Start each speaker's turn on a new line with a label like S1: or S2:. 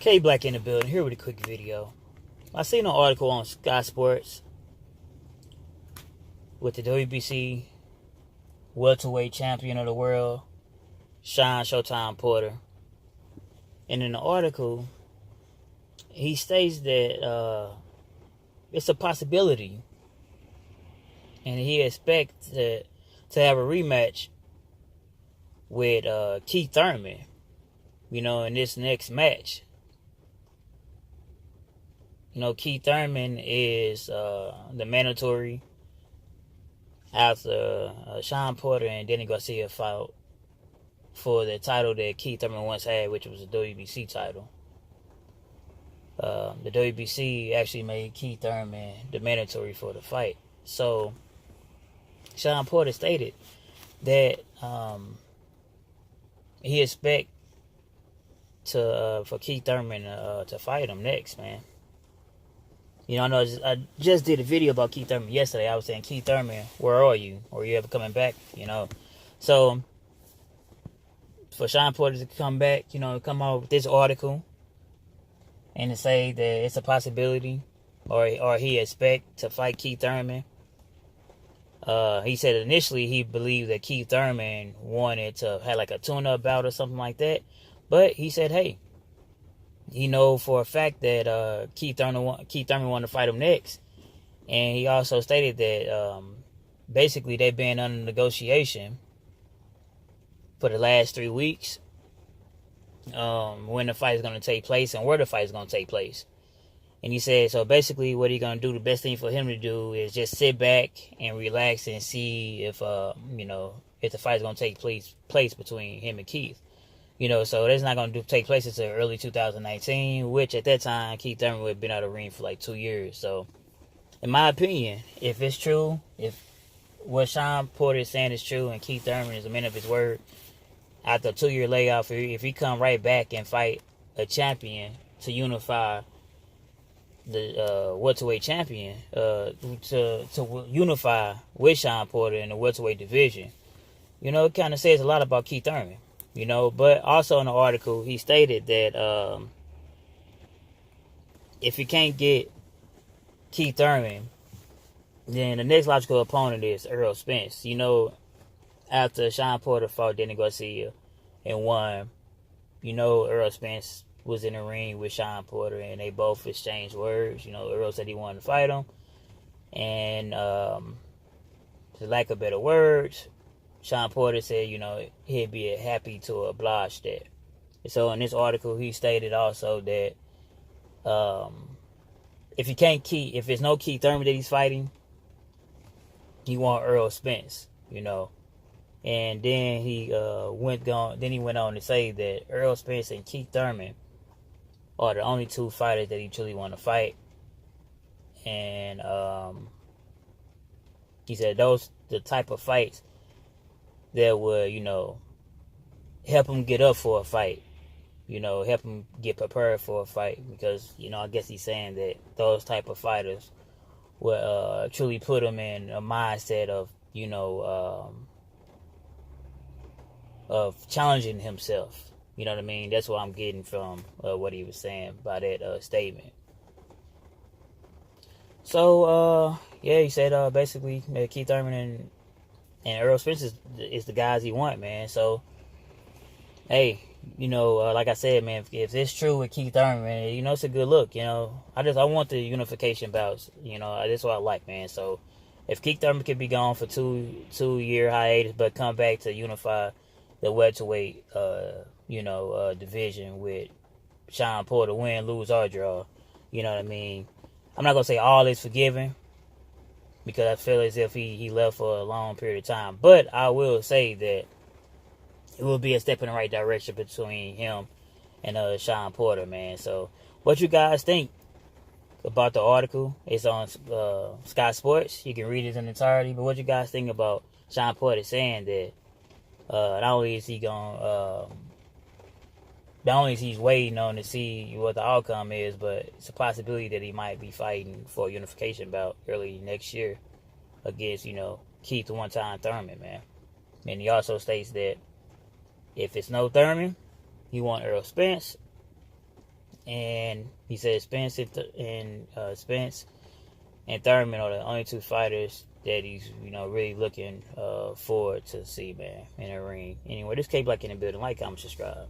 S1: K Black in the building, here with a quick video. I seen an article on Sky Sports with the WBC welterweight champion of the world, Shawn Showtime Porter. And in the article, he states that it's a possibility, and he expects to have a rematch with Keith Thurman, in this next match. Keith Thurman is the mandatory after Shawn Porter and Danny Garcia fought for the title that Keith Thurman once had, which was the WBC title. The WBC actually made Keith Thurman the mandatory for the fight. So Shawn Porter stated that he expects for Keith Thurman to fight him next, man. I know I just did a video about Keith Thurman yesterday. I was saying, Keith Thurman, where are you? Are you ever coming back? So for Shawn Porter to come back, come out with this article and to say that it's a possibility, or he expect to fight Keith Thurman. He said initially he believed that Keith Thurman wanted to have like a tune-up bout or something like that, but he said, hey, he know for a fact that Keith Thurman wanted to fight him next. And he also stated that basically they've been under negotiation for the last 3 weeks, when the fight is going to take place and where the fight is going to take place. And he said, so basically what he's going to do, the best thing for him to do is just sit back and relax and see if the fight is going to take place between him and Keith. So that's not going to take place until early 2019, which at that time, Keith Thurman would have been out of the ring for like 2 years. So, in my opinion, if it's true, if what Shawn Porter is saying is true, and Keith Thurman is a man of his word, after a 2-year layoff, if he come right back and fight a champion to unify the welterweight champion, to unify with Shawn Porter in the welterweight division, it kind of says a lot about Keith Thurman. But also in the article, he stated that if you can't get Keith Thurman, then the next logical opponent is Errol Spence. After Shawn Porter fought Danny Garcia and won, Errol Spence was in the ring with Shawn Porter, and they both exchanged words. Errol said he wanted to fight him, and for lack of better words, Shawn Porter said, he'd be happy to oblige that. So in this article, he stated also that if there's no Keith Thurman that he's fighting, he want Errol Spence, And then he went on to say that Errol Spence and Keith Thurman are the only two fighters that he truly want to fight. And he said those the type of fights that would, help him get up for a fight, help him get prepared for a fight, because, I guess he's saying that those type of fighters would truly put him in a mindset of challenging himself. You know what I mean? That's what I'm getting from what he was saying by that statement. So, he said basically Keith Thurman and Errol Spence is the guys he want, man. So, hey, like I said, man, if it's true with Keith Thurman, it's a good look. I want the unification bouts. That's what I like, man. So, if Keith Thurman could be gone for two-year hiatus, but come back to unify the welterweight, division with Shawn Porter, win, lose, or draw, you know what I mean? I'm not gonna say all is forgiven, because I feel as if he left for a long period of time. But I will say that it will be a step in the right direction between him and Shawn Porter, man. So, what you guys think about the article? It's on Sky Sports. You can read it in entirety. But what you guys think about Shawn Porter saying that not only is he he's waiting on to see what the outcome is, but it's a possibility that he might be fighting for a unification bout early next year against, Keith one-time Thurman, man. And he also states that if it's no Thurman, he want Errol Spence. And he said Spence and Thurman are the only two fighters that he's, really looking forward to see, man, in the ring. Anyway, this K Black in the building. Like, comment, subscribe.